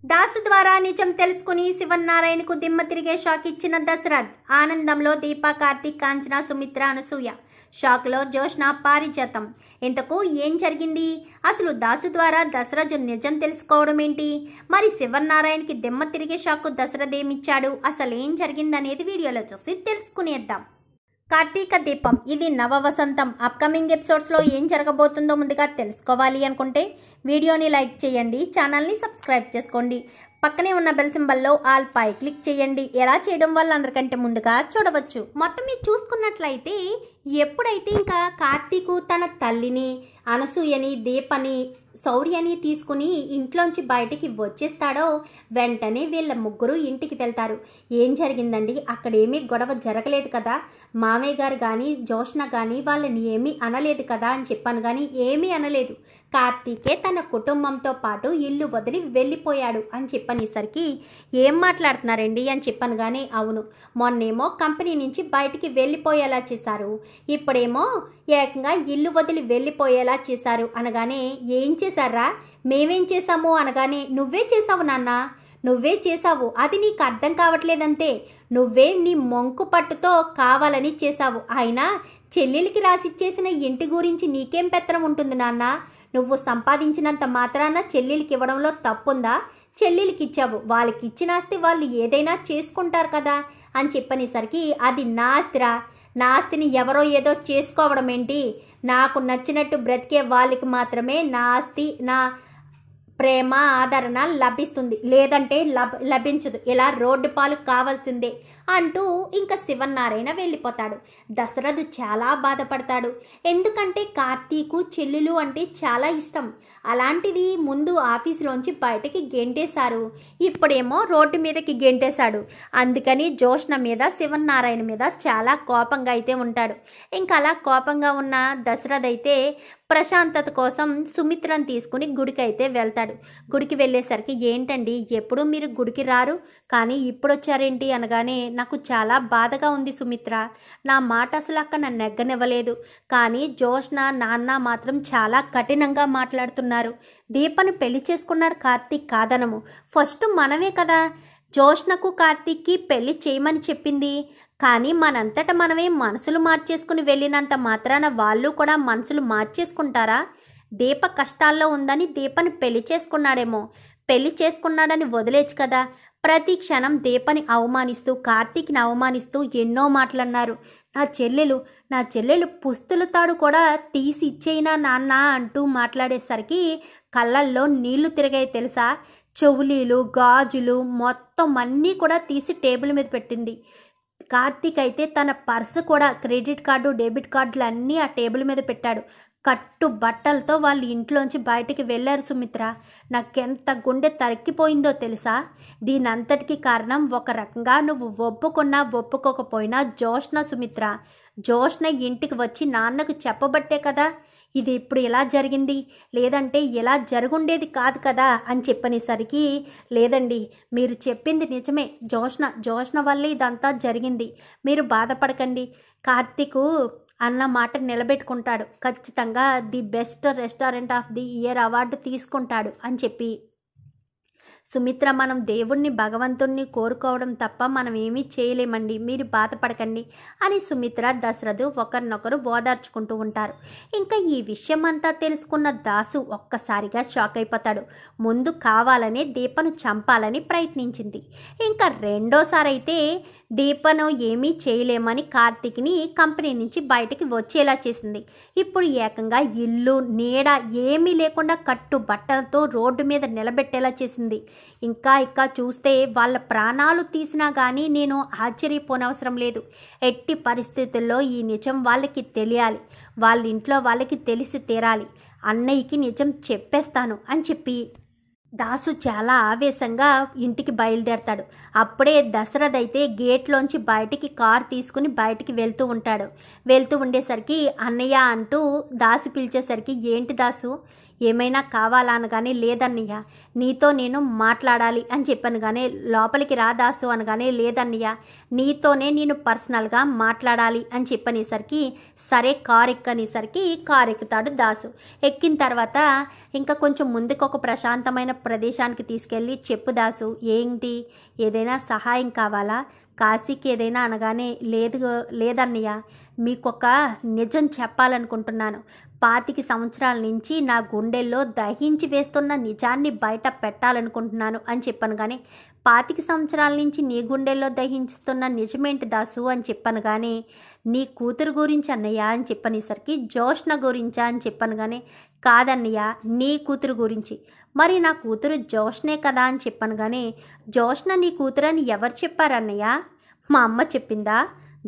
దాసు ద్వారా నిజం తెలుసుకుని శివన్నారాయణకు దిమ్మ తిరిగే షాక్ ఇచ్చిన దశరథ్. ఆనందంలో దీప, కార్తీక్, కాంచన, సుమిత్ర, అనసూయ. షాక్లో జోష్న, పారిజాతం. ఇంతకు ఏం జరిగింది? అసలు దాసు ద్వారా దశరథ్ నిజం తెలుసుకోవడం ఏంటి? మరి శివన్నారాయణకి దిమ్మ తిరిగే షాక్ దశరథ్ ఏమిచ్చాడు? అసలు ఏం జరిగిందనేది వీడియోలో చూసి తెలుసుకునేద్దాం. కార్తీక దీపం, ఇది నవ వసంతం. అప్కమింగ్ ఎపిసోడ్స్లో ఏం జరగబోతుందో ముందుగా తెలుసుకోవాలి అనుకుంటే వీడియోని లైక్ చేయండి, ఛానల్ని సబ్స్క్రైబ్ చేసుకోండి, పక్కనే ఉన్న బెల్ సింబల్లో ఆల్ పై క్లిక్ చేయండి. ఎలా చేయడం వల్ల అందరికంటే ముందుగా చూడవచ్చు. మొత్తం మీరు చూసుకున్నట్లయితే ఎప్పుడైతే ఇంకా కార్తీకు తన తల్లిని, అనసూయని, దీపని, శౌర్యని తీసుకుని ఇంట్లోంచి బయటికి వచ్చేస్తాడో వెంటనే వీళ్ళ ముగ్గురు ఇంటికి వెళ్తారు. ఏం జరిగిందండి? అక్కడేమీ గొడవ జరగలేదు కదా, మామయ్య గారు కానీ జోష్న కానీ వాళ్ళని ఏమీ అనలేదు కదా అని చెప్పాను. కానీ ఏమీ అనలేదు. కార్తీకే తన కుటుంబంతో పాటు ఇల్లు వదిలి వెళ్ళిపోయాడు అని చెప్పనేసరికి ఏం మాట్లాడుతున్నారండి అని చెప్పాను. కానీ అవును, మొన్నేమో కంపెనీ నుంచి బయటికి వెళ్ళిపోయేలా చేశారు, ఇప్పుడేమో ఏకంగా ఇల్లు వదిలి వెళ్ళిపోయేలా చేశారు అనగానే ఏం చేశారా? మేమేం చేశాము అనగానే నువ్వే చేసావు నాన్న, నువ్వే చేసావు, అది నీకు అర్థం కావట్లేదంతే, నువ్వే నీ మొంకు పట్టుతో కావాలని చేశావు. అయినా చెల్లెలికి రాసిచ్చేసిన ఇంటి గురించి నీకేం పెత్తనం ఉంటుంది నాన్న? నువ్వు సంపాదించినంత మాత్రాన చెల్లెలికి ఇవ్వడంలో తప్పుందా? చెల్లెలికి ఇచ్చావు, వాళ్ళకి ఇచ్చిన ఆస్తి వాళ్ళు ఏదైనా చేసుకుంటారు కదా అని చెప్పనేసరికి అది నా ఆస్తిరా, నా ఆస్తిని ఎవరో ఏదో చేసుకోవడం ఏంటి? నాకు నచ్చినట్టు బ్రతికే వాళ్ళకి మాత్రమే నా ఆస్తి, నా ప్రేమ, ఆదరణ లభిస్తుంది, లేదంటే లభించదు. ఇలా రోడ్డు పాలు కావాల్సిందే అంటూ ఇంకా శివన్నారాయణ వెళ్ళిపోతాడు. దశరథ్ చాలా బాధపడతాడు. ఎందుకంటే కార్తీకు చెల్లెలు అంటే చాలా ఇష్టం. అలాంటిది ముందు ఆఫీసులోంచి బయటకి గెంటేశారు, ఇప్పుడేమో రోడ్డు మీదకి గెంటేశాడు. అందుకని జోష్న మీద, శివన్నారాయణ మీద చాలా కోపంగా అయితే ఉంటాడు. ఇంకా అలా కోపంగా ఉన్న దశరథ్ అయితే ప్రశాంతత కోసం సుమిత్రను తీసుకుని గుడికి అయితే వెళ్తాడు. గుడికి వెళ్ళేసరికి ఏంటండి ఎప్పుడు మీరు గుడికి రారు కానీ ఇప్పుడు వచ్చారేంటి అనగానే నాకు చాలా బాధగా ఉంది సుమిత్ర, నా మాట అసలు అక్క నన్ను నెగ్గనివ్వలేదు. కానీ జోష్న, నాన్న మాత్రం చాలా కఠినంగా మాట్లాడుతున్నారు. దీపను పెళ్లి చేసుకున్నారు కార్తీక్ కాదనము, ఫస్ట్ మనమే కదా జోష్నకు కార్తీక్కి పెళ్లి చేయమని చెప్పింది. కానీ మనంతట మనమే మనసులు మార్చేసుకుని వెళ్ళినంత మాత్రాన వాళ్ళు కూడా మనసులు మార్చేసుకుంటారా? దీప కష్టాల్లో ఉందని దీపని పెళ్లి చేసుకున్నాడేమో, పెళ్లి చేసుకున్నాడని వదిలేచ్చు కదా. ప్రతి క్షణం దీపని అవమానిస్తూ, కార్తీక్ని అవమానిస్తూ ఎన్నో మాటలన్నారు. నా చెల్లెలు పుస్తుల తాడు కూడా తీసి ఇచ్చేయినా నాన్న అంటూ మాట్లాడేసరికి కళ్ళల్లో నీళ్లు తిరిగాయి తెలుసా. చెవులీలు, గాజులు మొత్తం అన్నీ కూడా తీసి టేబుల్ మీద పెట్టింది. కార్తీక్ అయితే తన పర్సు కూడా, క్రెడిట్ కార్డు, డెబిట్ కార్డులు అన్నీ ఆ టేబుల్ మీద పెట్టాడు. కట్టు బట్టలతో వాళ్ళు ఇంట్లోంచి బయటికి వెళ్ళారు సుమిత్ర. నాకెంత గుండె తరిక్కిపోయిందో తెలుసా. దీనంతటికీ కారణం ఒక రకంగా నువ్వు ఒప్పుకున్నా ఒప్పుకోకపోయినా జోష్న సుమిత్ర. జోష్న ఇంటికి వచ్చి నాన్నకు చెప్పబట్టే కదా ఇది ఇప్పుడు ఎలా జరిగింది, లేదంటే ఎలా జరుగుండేది కాదు కదా అని చెప్పనేసరికి లేదండి మీరు చెప్పింది నిజమే, జోష్న వల్లే ఇదంతా జరిగింది, మీరు బాధపడకండి, కార్తీకు అన్న మాట నిలబెట్టుకుంటాడు, ఖచ్చితంగా the best restaurant of the year award తీసుకుంటాడు అని చెప్పి సుమిత్ర, మనం దేవుణ్ణి, భగవంతుణ్ణి కోరుకోవడం తప్ప మనం ఏమీ చేయలేమండి, మీరు బాధపడకండి అని సుమిత్ర, దశరథు ఒకరినొకరు ఓదార్చుకుంటూ ఉంటారు. ఇంకా ఈ విషయం అంతా తెలుసుకున్న దాసు ఒక్కసారిగా షాక్ అయిపోతాడు. ముందు కావాలనే దీపను చంపాలని ప్రయత్నించింది. ఇంకా రెండోసారి అయితే దీపను ఏమీ చేయలేమని కార్తీక్ని కంపెనీ నుంచి బయటికి వచ్చేలా చేసింది. ఇప్పుడు ఏకంగా ఇల్లు, నీడ ఏమీ లేకుండా కట్టు బట్టలతో రోడ్డు మీద నిలబెట్టేలా చేసింది. ఇంకా చూస్తే వాళ్ళ ప్రాణాలు తీసినా కానీ నేను ఆశ్చర్యపోనవసరం లేదు. ఎట్టి పరిస్థితుల్లో ఈ నిజం వాళ్ళకి తెలియాలి, వాళ్ళ ఇంట్లో వాళ్ళకి తెలిసి తీరాలి, అన్నయ్యకి నిజం చెప్పేస్తాను అని చెప్పి దాసు చాలా ఆవేశంగా ఇంటికి బయలుదేరతాడు. అప్పుడే దశరథ్ అయితే గేట్లోంచి బయటికి కారు తీసుకుని బయటికి వెళ్తూ ఉంటాడు. వెళ్తూ ఉండేసరికి అన్నయ్య అంటూ దాసు పిలిచేసరికి ఏంటి దాసు ఏమైనా కావాలా అనగానే లేదన్నయ్య, నీతో నేను మాట్లాడాలి అని చెప్పాను కానీ లోపలికి రా దాసు అనగానే లేదన్నయ్య, నీతోనే నేను పర్సనల్గా మాట్లాడాలి అని చెప్పనేసరికి సరే కారు ఎక్కనేసరికి కారు ఎక్కుతాడు దాసు. ఎక్కిన తర్వాత ఇంకా కొంచెం ముందుకు ఒక ప్రశాంతమైన ప్రదేశానికి తీసుకెళ్ళి చెప్పు దాసు, ఏంటి ఏదైనా సహాయం కావాలా, కాశీకి ఏదైనా అనగానే లేదన్నయ్య, మీకొక నిజం చెప్పాలనుకుంటున్నాను. 25 సంవత్సరాల నుంచి నా గుండెల్లో దహించి వేస్తున్న నిజాన్ని బయట పెట్టాలనుకుంటున్నాను అని చెప్పాను కానీ 25 సంవత్సరాల నుంచి నీ గుండెల్లో దహించుతున్న నిజమేంటి దాసు అని చెప్పాను కానీ నీ కూతురు గురించి అన్నయ్య అని చెప్పనేసరికి జోష్న గురించా అని చెప్పాను కానీ కాదన్నయ్య, నీ కూతురు గురించి. మరి నా కూతురు జోష్నే కదా అని చెప్పాను కానీ జోష్న నీ కూతురు అని ఎవరు చెప్పారన్నయ్య? మా అమ్మ చెప్పిందా?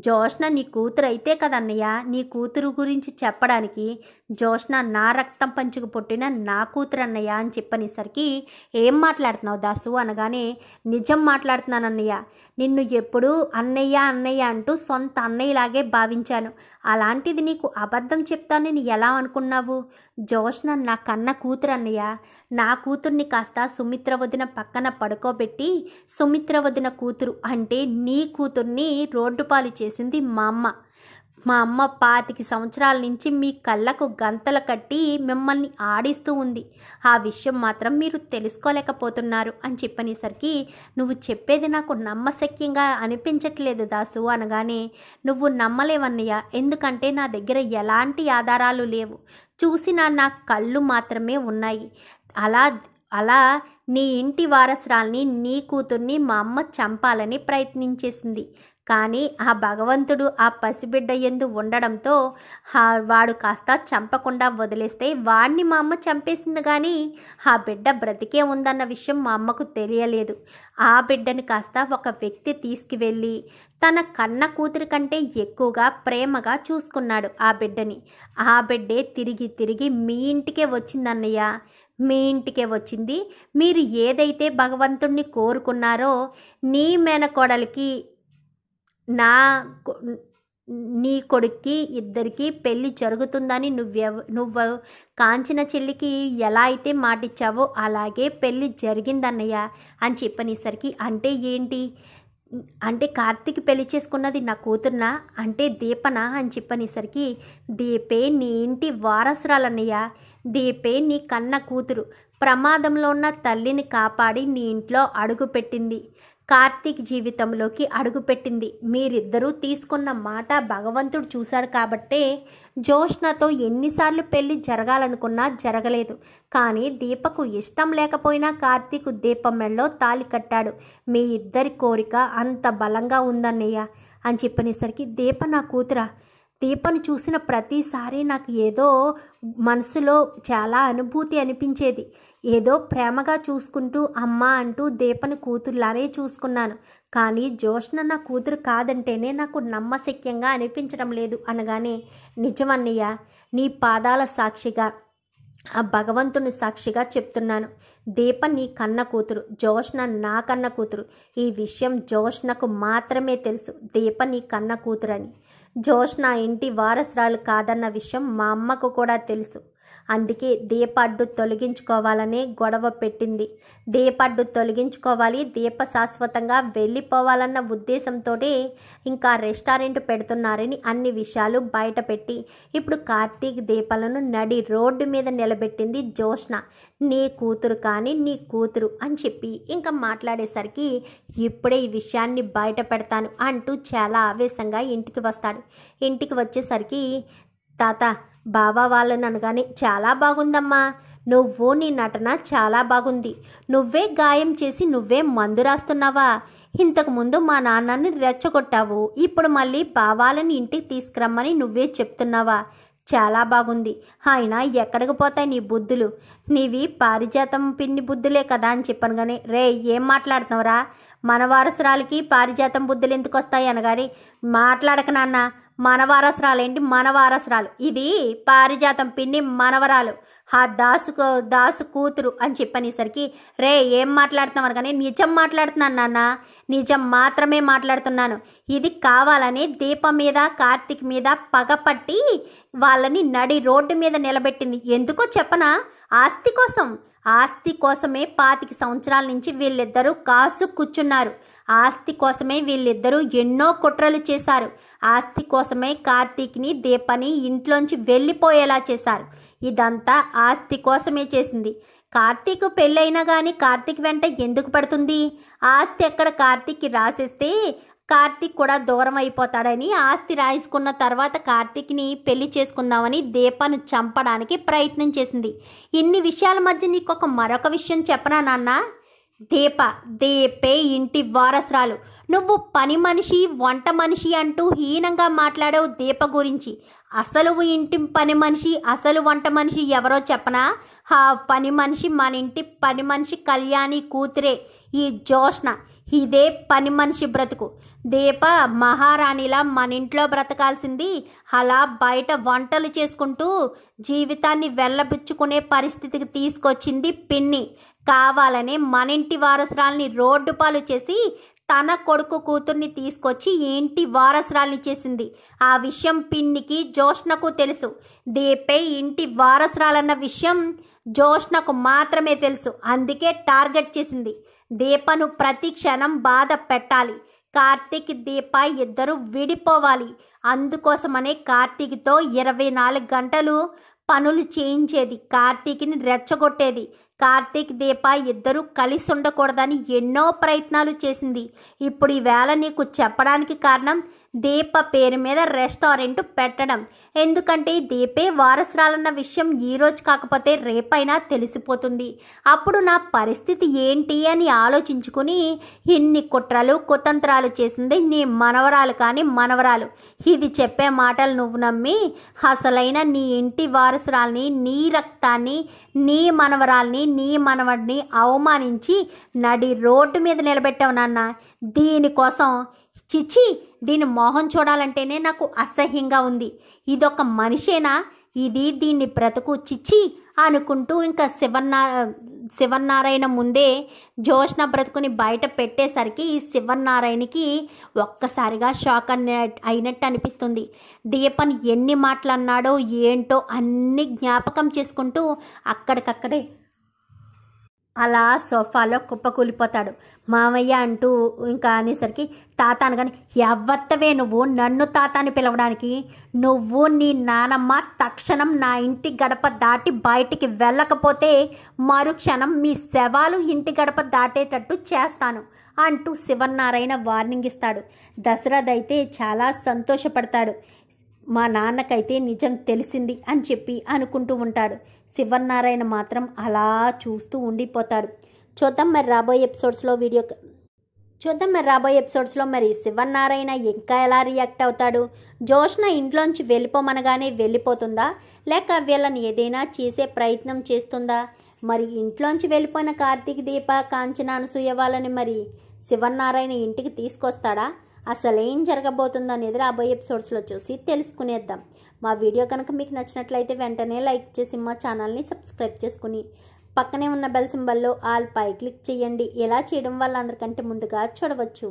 జోష్న నీ కూతురు అయితే కదన్నయ్య, నీ కూతురు గురించి చెప్పడానికి జోష్న నా రక్తం పంచుకు పుట్టిన నా కూతురు అన్నయ్య అని చెప్పనేసరికి ఏం మాట్లాడుతున్నావు దాసు అనగానే నిజం మాట్లాడుతున్నానన్నయ్య, నిన్ను ఎప్పుడూ అన్నయ్య అన్నయ్య అంటూ సొంత అన్నయ్యలాగే భావించాను. అలాంటిది నీకు అబద్ధం చెప్తానని ఎలా అనుకున్నావు? జోష్న నా కన్న కూతురు అన్నయ్య. నా కూతుర్ని కాస్త సుమిత్ర వదిన పక్కన పడుకోబెట్టి సుమిత్ర వదిన కూతురు అంటే నీ కూతుర్ని రోడ్డు పాలు చేసింది మా అమ్మ. మా అమ్మ 25 సంవత్సరాల నుంచి మీ కళ్ళకు గంతలు కట్టి మిమ్మల్ని ఆడిస్తూ ఉంది. ఆ విషయం మాత్రం మీరు తెలుసుకోలేకపోతున్నారు అని చెప్పనేసరికి నువ్వు చెప్పేది నాకు నమ్మశక్యంగా అనిపించట్లేదు దాసు అనగానే నువ్వు నమ్మలేవన్నయ్య, ఎందుకంటే నా దగ్గర ఎలాంటి ఆధారాలు లేవు, చూసిన నా కళ్ళు మాత్రమే ఉన్నాయి. అలా నీ ఇంటి వారసురాల్ని నీ కూతుర్ని మా అమ్మ చంపాలని ప్రయత్నించేసింది. కానీ ఆ భగవంతుడు ఆ పసిబిడ్డ యందు ఉండడంతో వాడు కాస్త చంపకుండా వదిలేస్తే వాడిని మా అమ్మ చంపేసింది. కానీ ఆ బిడ్డ బ్రతికే ఉందన్న విషయం మా అమ్మకు తెలియలేదు. ఆ బిడ్డని కాస్త ఒక వ్యక్తి తీసుకువెళ్ళి తన కన్న కూతురి కంటే ఎక్కువగా ప్రేమగా చూసుకున్నాడు ఆ బిడ్డని. ఆ బిడ్డే తిరిగి తిరిగి మీ ఇంటికే వచ్చిందన్నయ్య, మీ ఇంటికే వచ్చింది. మీరు ఏదైతే భగవంతుణ్ణి కోరుకున్నారో నీ మేనకోడలికి నీ కొడుక్కి ఇద్దరికి పెళ్ళి జరుగుతుందని నువ్వు కాంచిన చెల్లికి ఎలా అయితే మాటిచ్చావో అలాగే పెళ్ళి జరిగిందన్నయ్య అని చెప్పనేసరికి అంటే ఏంటి అంటే కార్తీక్ పెళ్లి చేసుకున్నది నా కూతురునా అంటే దీపనా అని చెప్పనేసరికి దీపే నీ ఇంటి వారసురాలన్నయ్య, దీపే నీ కన్న కూతురు. ప్రమాదంలో ఉన్న తల్లిని కాపాడి నీ ఇంట్లో అడుగుపెట్టింది, కార్తీక్ జీవితంలోకి అడుగుపెట్టింది. మీరిద్దరూ తీసుకున్న మాట భగవంతుడు చూశాడు కాబట్టే జోష్నతో ఎన్నిసార్లు పెళ్లి జరగాలనుకున్నా జరగలేదు. కానీ దీపకు ఇష్టం లేకపోయినా కార్తీక్ దీపం మెడలో తాళి కట్టాడు. మీ ఇద్దరి కోరిక అంత బలంగా ఉందన్నయ్య అని చెప్పనేసరికి దీప నా కూతురా, దీపను చూసిన ప్రతిసారి నాకు ఏదో మనసులో చాలా అనుభూతి అనిపించేది. ఏదో ప్రేమగా చూసుకుంటూ అమ్మ అంటూ దీపను కూతురులానే చూసుకున్నాను. కానీ జోష్న నా కూతురు కాదంటేనే నాకు నమ్మశక్యంగా అనిపించడం లేదు అనగానే నిజమన్నయ్య, నీ పాదాల సాక్షిగా ఆ భగవంతుని సాక్షిగా చెప్తున్నాను, దీప నీ కన్న కూతురు, జోష్న నా కన్న కూతురు. ఈ విషయం జోష్నకు మాత్రమే తెలుసు, దీప నీ కన్న కూతురని. జోష్న ఇంటి వారసురాలు కాదన్న విషయం మా అమ్మకు కూడా తెలుసు. అందుకే దీప అడ్డు తొలగించుకోవాలనే గొడవ పెట్టింది. దీప అడ్డు తొలగించుకోవాలి, దీప శాశ్వతంగా వెళ్ళిపోవాలన్న ఉద్దేశంతో ఇంకా రెస్టారెంట్ పెడుతున్నారని అన్ని విషయాలు బయట పెట్టి ఇప్పుడు కార్తీక్ దీపాలను నడి రోడ్డు మీద నిలబెట్టింది జోష్న. నీ కూతురు కానీ నీ కూతురు అని చెప్పి ఇంకా మాట్లాడేసరికి ఇప్పుడే ఈ విషయాన్ని బయట పెడతాను అంటూ చాలా ఆవేశంగా ఇంటికి వస్తాడు. ఇంటికి వచ్చేసరికి తాత బావా వాళ్ళని అనగానే చాలా బాగుందమ్మా, నువ్వు నీ నటన చాలా బాగుంది, నువ్వే గాయం చేసి నువ్వే మందు రాస్తున్నావా, ఇంతకుముందు మా నాన్నని రెచ్చగొట్టావు, ఇప్పుడు మళ్ళీ బావాలని ఇంటికి తీసుకురమ్మని నువ్వే చెప్తున్నావా, చాలా బాగుంది. ఆయన ఎక్కడికి పోతాయి నీ బుద్ధులు, నీవి పారిజాతం పిన్ని బుద్ధులే కదా అని చెప్పాను. కానీ రే ఏం మాట్లాడుతున్నావురా, మన వారసురాలకి పారిజాతం బుద్ధులు ఎందుకు వస్తాయి అనగానే మాట్లాడక నాన్న, మన వారసురాలేంటి, మన వారసురాలు, ఇది పారిజాతం పిన్ని మనవరాలు, ఆ దాసు కూతురు అని చెప్పనేసరికి, రే ఏం మాట్లాడుతున్నావు కానీ నిజం మాట్లాడుతున్నాను నాన్న, నిజం మాత్రమే మాట్లాడుతున్నాను. ఇది కావాలని దీప మీద కార్తీక్ మీద పగపట్టి వాళ్ళని నడి రోడ్డు మీద నిలబెట్టింది. ఎందుకో చెప్పనా? ఆస్తి కోసం. ఆస్తి కోసమే 25 సంవత్సరాల నుంచి వీళ్ళిద్దరూ కాసు కూర్చున్నారు. ఆస్తి కోసమే వీళ్ళిద్దరూ ఎన్నో కుట్రలు చేశారు. ఆస్తి కోసమే కార్తీక్ని దీపని ఇంట్లోంచి వెళ్ళిపోయేలా చేశారు. ఇదంతా ఆస్తి కోసమే చేసింది. కార్తీక్ పెళ్ళైనా కానీ కార్తీక్ వెంట ఎందుకు పడుతుంది? ఆస్తి ఎక్కడ కార్తీక్కి రాసేస్తే కార్తీక్ కూడా దూరం అయిపోతాడని ఆస్తి రాయించుకున్న తర్వాత కార్తీక్ని పెళ్లి చేసుకుందామని దీపను చంపడానికి ప్రయత్నం చేసింది. ఇన్ని విషయాల మధ్య నీకు మరొక విషయం చెప్పనా నాన్న? దీపే ఇంటి వారసురాలు. నువ్వు పని మనిషి, వంట మనిషి అంటూ హీనంగా మాట్లాడావు దీప గురించి. అసలు ఇంటి పని మనిషి, అసలు వంట మనిషి ఎవరో చెప్పనా? ఆ పని మనిషి మన ఇంటి పని మనిషి కళ్యాణి కూతురే, ఈ జోష్న. ఇదే పని మనిషి బ్రతుకు. దీప మహారాణిలా మన ఇంట్లో బ్రతకాల్సింది అలా బయట వంటలు చేసుకుంటూ జీవితాన్ని వెళ్ళబుచ్చుకునే పరిస్థితికి తీసుకొచ్చింది పిన్ని. కావాలనే మన ఇంటి వారసురాల్ని రోడ్డు పాలు చేసి తన కొడుకు కూతుర్ని తీసుకొచ్చి ఇంటి వారసురాల్ని చేసింది. ఆ విషయం పిన్నికి జోష్నకు తెలుసు. దీపే ఇంటి వారసురాలన్న విషయం జోష్నకు మాత్రమే తెలుసు. అందుకే టార్గెట్ చేసింది. దీపను ప్రతి క్షణం బాధ పెట్టాలి. కార్తీక్ దీప ఇద్దరు విడిపోవాలి. అందుకోసమనే కార్తీక్తో 24 గంటలు పనులు చేయించేది, కార్తీక్ని రెచ్చగొట్టేది. కార్తీక్ దీప ఇద్దరు కలిసి ఉండకూడదని ఎన్నో ప్రయత్నాలు చేసింది. ఇప్పుడు ఈవేళ నీకు చెప్పడానికి కారణం దీప పేరు మీద రెస్టారెంట్ పెట్టడం. ఎందుకంటే దీపే వారసురాలన్న విషయం ఈరోజు కాకపోతే రేపైనా తెలిసిపోతుంది. అప్పుడు నా పరిస్థితి ఏంటి అని ఆలోచించుకుని ఇన్ని కుట్రలు కుతంత్రాలు చేసింది నీ మనవరాలు కానీ మనవరాలు. ఇది చెప్పే మాటలు నువ్వు నమ్మి అసలైన నీ ఇంటి వారసురాల్ని, నీ రక్తాన్ని, నీ మనవరాల్ని, నీ మనవడిని అవమానించి నడి రోడ్డు మీద నిలబెట్టావు నాన్న. దీనికోసం చిచి, దీని మొహం చూడాలంటేనే నాకు అసహ్యంగా ఉంది. ఇదొక మనిషేనా? దీన్ని బ్రతుకు చిచి అనుకుంటూ ఇంకా శివనారాయణ ముందే జోష్న బ్రతుకుని బయట పెట్టేసరికి ఈ శివనారాయణకి ఒక్కసారిగా షాక్ అయినట్టు అనిపిస్తుంది. దీపన్ ఎన్ని మాటలు అన్నాడో ఏంటో అన్ని జ్ఞాపకం చేసుకుంటూ అక్కడికక్కడే అలా సోఫాలో కుప్పకూలిపోతాడు. మామయ్య అంటూ ఇంకా అనేసరికి తాత అనగానే, ఎవ్వత్తవే నువ్వు నన్ను తాత అని పిలవడానికి? నువ్వు నీ నానమ్మ తక్షణం నా ఇంటి గడప దాటి బయటికి వెళ్ళకపోతే మరుక్షణం మీ శవాలు ఇంటి గడప దాటేటట్టు చేస్తాను అంటూ శివనారాయణ వార్నింగ్ ఇస్తాడు. దశరథ్ అయితే చాలా సంతోషపడతాడు. మా నాన్నకైతే నిజం తెలిసింది అని చెప్పి అనుకుంటూ ఉంటాడు. శివనారాయణ మాత్రం అలా చూస్తూ ఉండిపోతాడు. చూద్దాం మరి రాబోయే ఎపిసోడ్స్లో మరి శివనారాయణ ఇంకా ఎలా రియాక్ట్ అవుతాడు? జోష్న ఇంట్లోంచి వెళ్ళిపోమనగానే వెళ్ళిపోతుందా, లేక వీళ్ళని ఏదైనా చేసే ప్రయత్నం చేస్తుందా? మరి ఇంట్లోంచి వెళ్ళిపోయిన కార్తీక్, దీప, కాంచన, అనసూయ వాళ్ళని మరి శివనారాయణ ఇంటికి తీసుకొస్తాడా? అసలేం జరగబోతుందో అనేది రాబోయే ఎపిసోడ్స్లో చూసి తెలుసుకునేద్దాం. మా వీడియో కనుక మీకు నచ్చినట్లయితే వెంటనే లైక్ చేసి మా ఛానల్ని సబ్స్క్రైబ్ చేసుకుని పక్కనే ఉన్న బెల్ సింబల్లో ఆల్ పై క్లిక్ చేయండి. ఇలా చేయడం వల్ల అందరికంటే ముందుగా చూడవచ్చు.